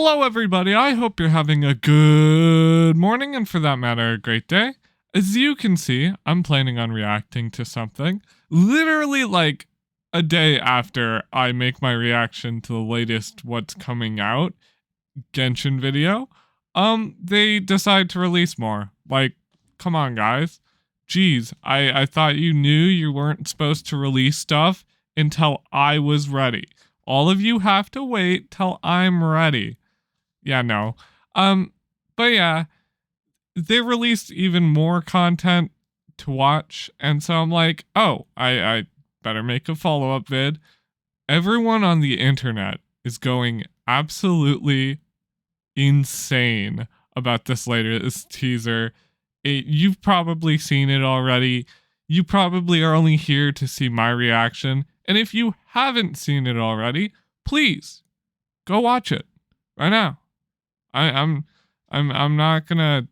Hello everybody, I hope you're having a good morning and for that matter a great day. As you can see, I'm planning on reacting to something literally like a day after I make my reaction to the latest what's coming out Genshin video. They decide to release more. Like, come on guys. Jeez, I thought you knew you weren't supposed to release stuff until I was ready. All of you have to wait till I'm ready. Yeah, no. But yeah, they released even more content to watch, and so I'm like, oh, I better make a follow-up vid. Everyone on the internet is going absolutely insane about this latest teaser. You've probably seen it already. You probably are only here to see my reaction. And if you haven't seen it already, please go watch it right now. I'm not gonna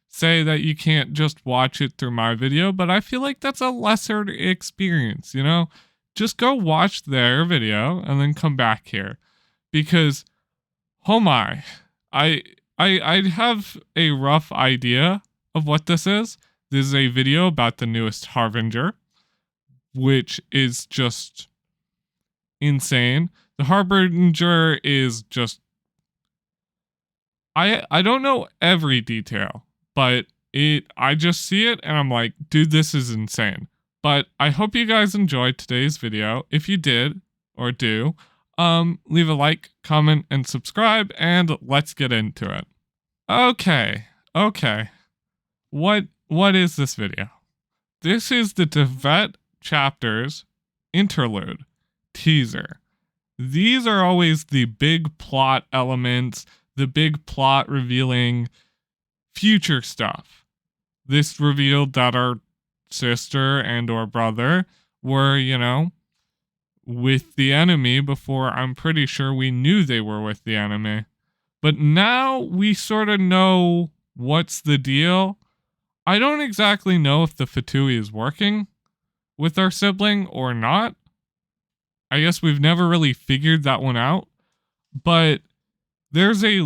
say that you can't just watch it through my video, but I feel like that's a lesser experience, you know? Just go watch their video and then come back here. Because oh my, I have a rough idea of what this is. This is a video about the newest Harbinger, which is just insane. The Harbinger is just, I don't know every detail, but I just see it and I'm like, dude, this is insane. But I hope you guys enjoyed today's video. If you did or do, leave a like, comment, and subscribe, and let's get into it. Okay. What is this video? This is the Teyvat chapters Interlude teaser. These are always the big plot elements, the big plot revealing future stuff. This revealed that our sister and or brother were, you know, with the enemy before I'm pretty sure we knew they were with the enemy. But now we sort of know what's the deal. I don't exactly know if the Fatui is working with our sibling or not. I guess we've never really figured that one out. But there's a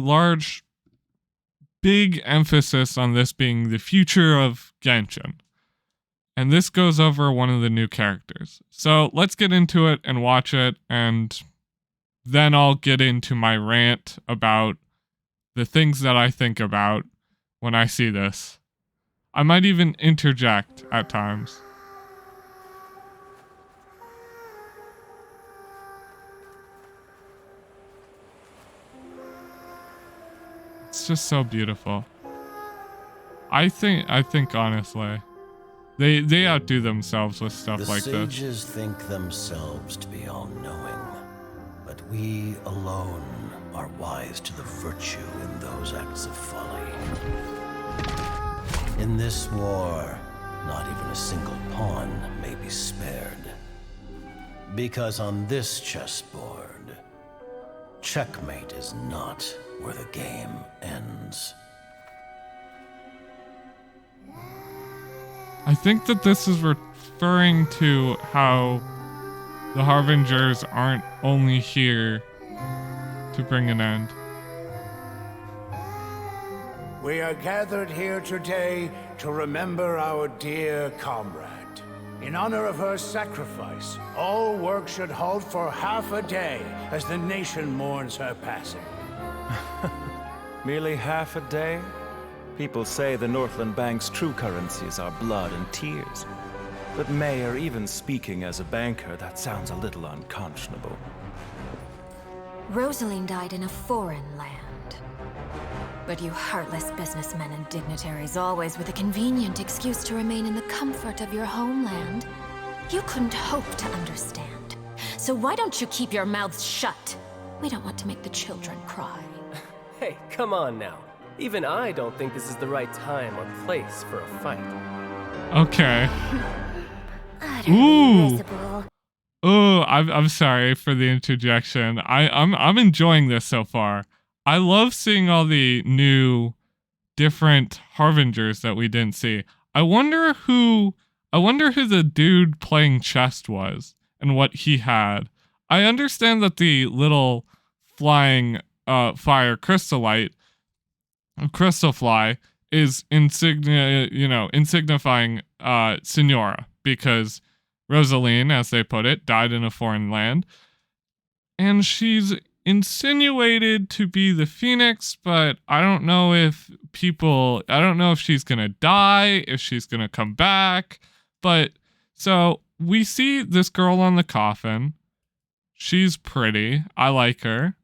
big emphasis on this being the future of Genshin. And this goes over one of the new characters. So let's get into it and watch it, and then I'll get into my rant about the things that I think about when I see this. I might even interject at times. It's just so beautiful. I think honestly, they outdo themselves with stuff like this. The sages think themselves to be all-knowing, but we alone are wise to the virtue in those acts of folly. In this war, not even a single pawn may be spared. Because on this chessboard, checkmate is not where the game ends. I think that this is referring to how the Harbingers aren't only here to bring an end. We are gathered here today to remember our dear comrade. In honor of her sacrifice, all work should halt for half a day as the nation mourns her passing. Merely half a day? People say the Northland Bank's true currencies are blood and tears. But Mayor, even speaking as a banker, that sounds a little unconscionable. Rosaline died in a foreign land. But you heartless businessmen and dignitaries, always with a convenient excuse to remain in the comfort of your homeland. You couldn't hope to understand. So why don't you keep your mouths shut? We don't want to make the children cry. Hey, come on now. Even I don't think this is the right time or place for a fight. Okay. Utterly Ooh. visible. Oh, I'm sorry for the interjection. I'm enjoying this so far. I love seeing all the new different Harbingers that we didn't see. I wonder who the dude playing chess was and what he had. I understand that the little flying fire crystallite, crystal fly, is insignifying Signora, because Rosaline, as they put it, died in a foreign land. And she's insinuated to be the Phoenix, but I don't know if she's gonna die, if she's gonna come back. But so we see this girl on the coffin. She's pretty. I like her.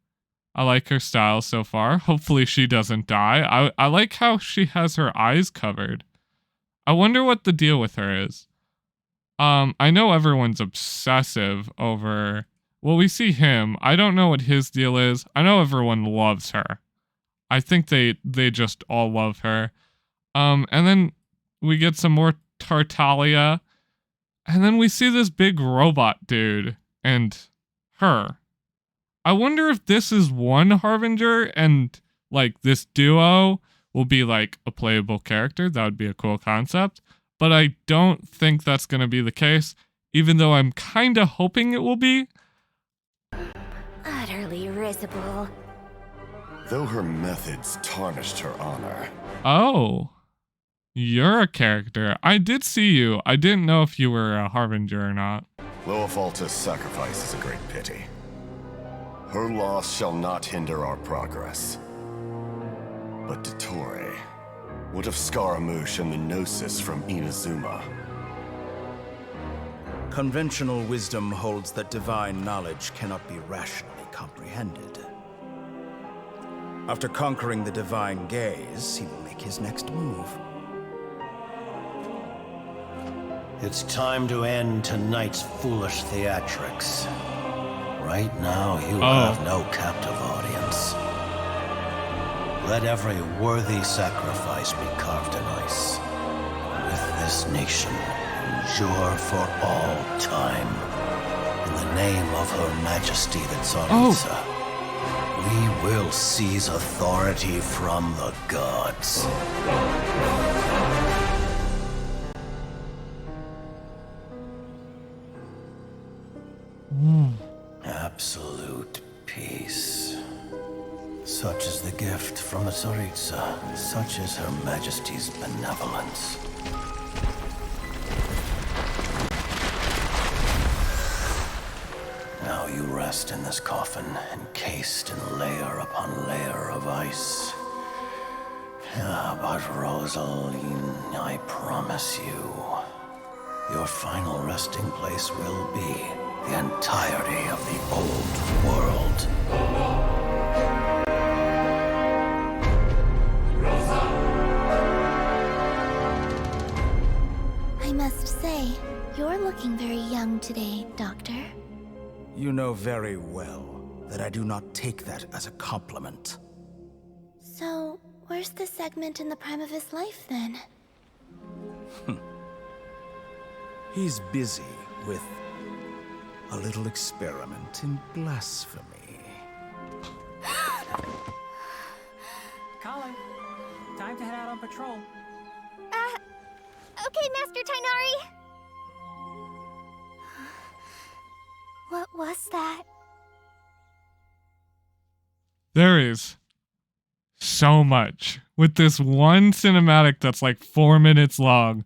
I like her style so far. Hopefully she doesn't die. I like how she has her eyes covered. I wonder what the deal with her is. I know everyone's obsessive over... Well, we see him. I don't know what his deal is. I know everyone loves her. I think they just all love her. And then we get some more Tartaglia. And then we see this big robot dude and her. I wonder if this is one Harbinger and like this duo will be like a playable character. That would be a cool concept. But I don't think that's going to be the case, even though I'm kind of hoping it will be. Utterly risible. Though her methods tarnished her honor. Oh, you're a character. I did see you. I didn't know if you were a Harbinger or not. Loafalta's sacrifice is a great pity. Her loss shall not hinder our progress. But Dottore, what of Scaramouche and the Gnosis from Inazuma? Conventional wisdom holds that divine knowledge cannot be rationally comprehended. After conquering the divine gaze, he will make his next move. It's time to end tonight's foolish theatrics. Right now, you have no captive audience. Let every worthy sacrifice be carved in ice. With this nation, endure for all time. In the name of Her Majesty the Tsaritsa, we will seize authority from the gods. Absolute peace. Such is the gift from the Tsaritsa. Such is Her Majesty's benevolence. Now you rest in this coffin, encased in layer upon layer of ice. Yeah, but Rosaline, I promise you, your final resting place will be the entirety of the old world. I must say, you're looking very young today, Doctor. You know very well that I do not take that as a compliment. So, where's the segment in the prime of his life, then? He's busy with a little experiment in blasphemy. Colin, time to head out on patrol. Okay, Master Tighnari! What was that? There is so much with this one cinematic that's like 4 minutes long.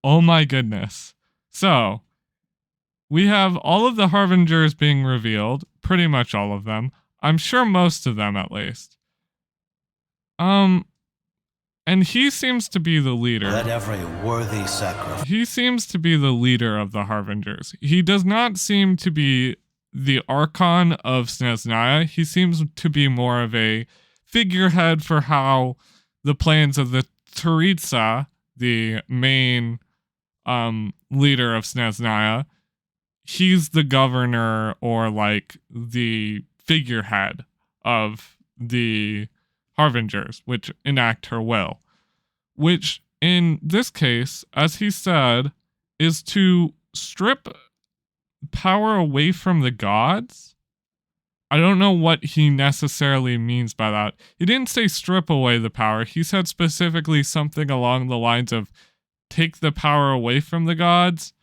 Oh my goodness. So, we have all of the Harbingers being revealed, pretty much all of them. I'm sure most of them at least. And he seems to be the leader. Let every worthy sacrifice. He seems to be the leader of the Harbingers. He does not seem to be the Archon of Snezhnaya. He seems to be more of a figurehead for how the plans of the Tsaritsa, the main leader of Snezhnaya, he's the governor or like the figurehead of the Harbingers, which enact her will. Which, in this case, as he said, is to strip power away from the gods. I don't know what he necessarily means by that. He didn't say strip away the power. He said specifically something along the lines of take the power away from the gods,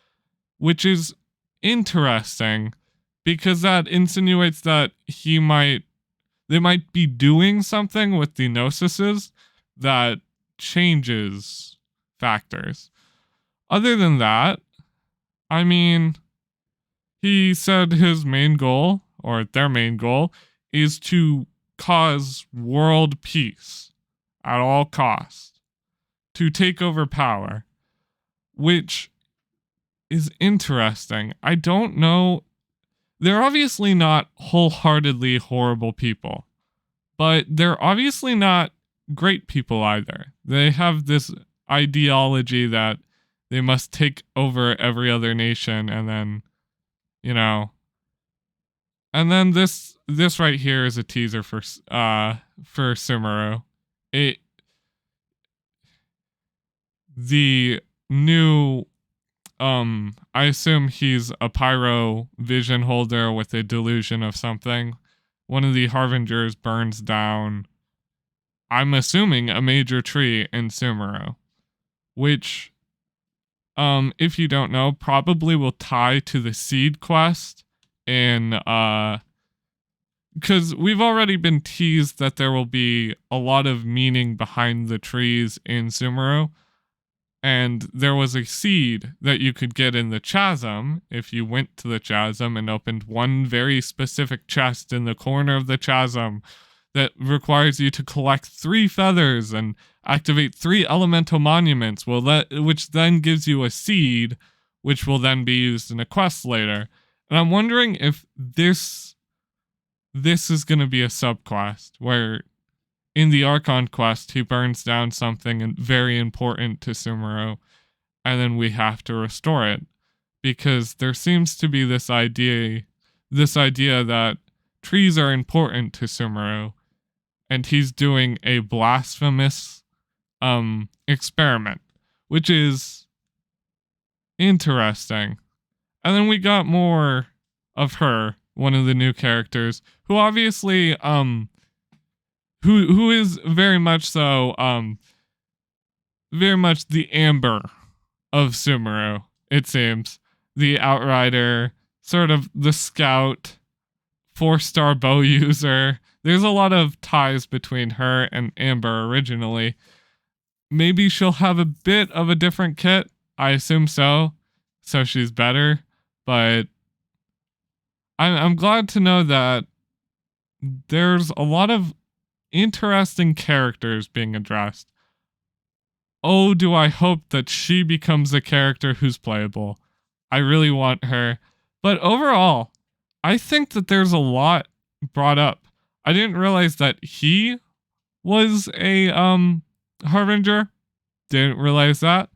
which is interesting because that insinuates that they might be doing something with the Gnosises that changes factors. Other than that, I mean, he said his main goal, or their main goal, is to cause world peace at all costs, to take over power, which is interesting. I don't know. They're obviously not wholeheartedly horrible people, but they're obviously not great people either. They have this ideology that they must take over every other nation, and then, you know, and then this right here is a teaser for Sumeru. The new, I assume he's a pyro vision holder with a delusion of something. One of the Harbingers burns down, I'm assuming, a major tree in Sumeru, which, if you don't know, probably will tie to the seed quest in, because we've already been teased that there will be a lot of meaning behind the trees in Sumeru. And there was a seed that you could get in the chasm if you went to the chasm and opened one very specific chest in the corner of the chasm that requires you to collect 3 feathers and activate 3 elemental monuments, which then gives you a seed, which will then be used in a quest later. And I'm wondering if this is going to be a subquest where in the Archon quest, he burns down something very important to Sumeru, and then we have to restore it. Because there seems to be this idea that trees are important to Sumeru, and he's doing a blasphemous experiment, which is interesting. And then we got more of her, one of the new characters, who obviously who is very much so, very much the Amber of Sumeru, it seems. The Outrider, sort of the Scout, 4-star bow user. There's a lot of ties between her and Amber originally. Maybe she'll have a bit of a different kit. I assume so. So she's better. But I'm glad to know that there's a lot of interesting characters being addressed. Oh, do I hope that she becomes a character who's playable. I really want her. But overall, I think that there's a lot brought up. I didn't realize that he was a Harbinger. Didn't realize that.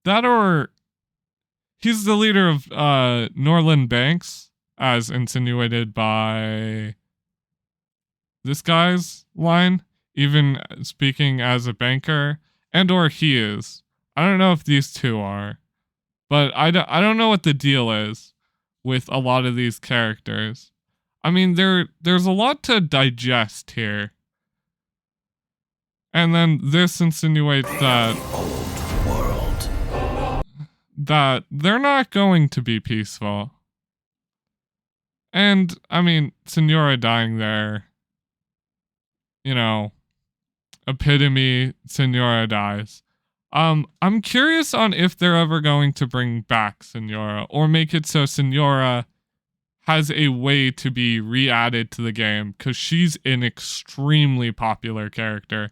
That, or he's the leader of Northland Banks, as insinuated by this guy's line, even speaking as a banker, and or he is. I don't know if these two are, but I don't know what the deal is with a lot of these characters. I mean, there's a lot to digest here. And then this insinuates that they're not going to be peaceful. And, I mean, Senora dying there, you know, epitome Senora dies. I'm curious on if they're ever going to bring back Senora, or make it so Senora has a way to be re-added to the game, because she's an extremely popular character.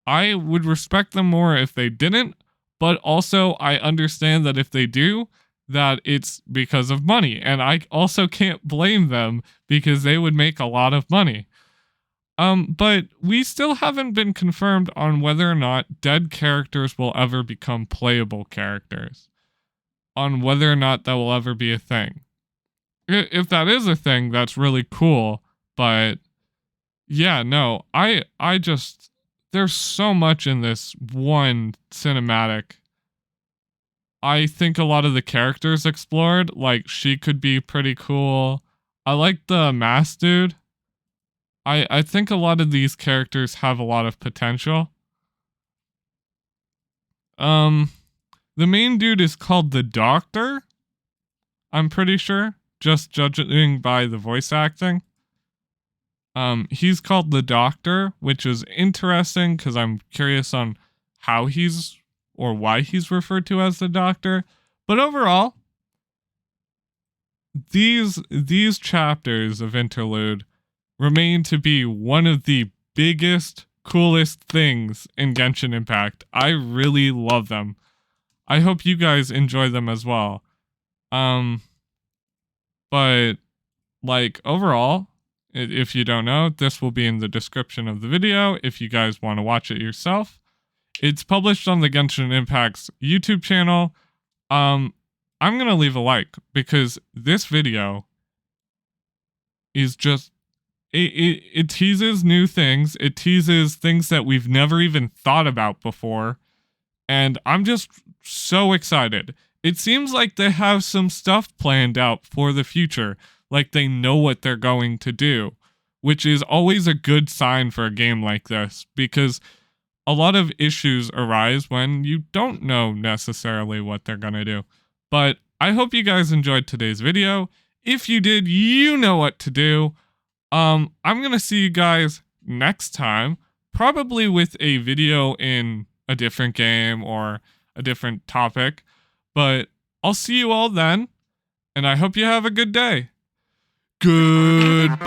I would respect them more if they didn't, but also I understand that if they do, that it's because of money, and I also can't blame them because they would make a lot of money. But we still haven't been confirmed on whether or not dead characters will ever become playable characters. On whether or not that will ever be a thing. If that is a thing, that's really cool. But yeah, no, I just, there's so much in this one cinematic. I think a lot of the characters explored, like she could be pretty cool. I like the mask dude. I think a lot of these characters have a lot of potential. The main dude is called the Doctor, I'm pretty sure, just judging by the voice acting. He's called the Doctor, which is interesting because I'm curious on how he's or why he's referred to as the Doctor. But overall, these chapters of Interlude remain to be one of the biggest, coolest things in Genshin Impact. I really love them. I hope you guys enjoy them as well. But like overall, if you don't know, this will be in the description of the video if you guys want to watch it yourself. It's published on the Genshin Impact's YouTube channel. I'm going to leave a like because this video is just, it teases new things. It teases things that we've never even thought about before. And I'm just so excited. It seems like they have some stuff planned out for the future. Like they know what they're going to do, which is always a good sign for a game like this because a lot of issues arise when you don't know necessarily what they're going to do. But I hope you guys enjoyed today's video. If you did, you know what to do. I'm going to see you guys next time, probably with a video in a different game or a different topic. But I'll see you all then, and I hope you have a good day. Goodbye!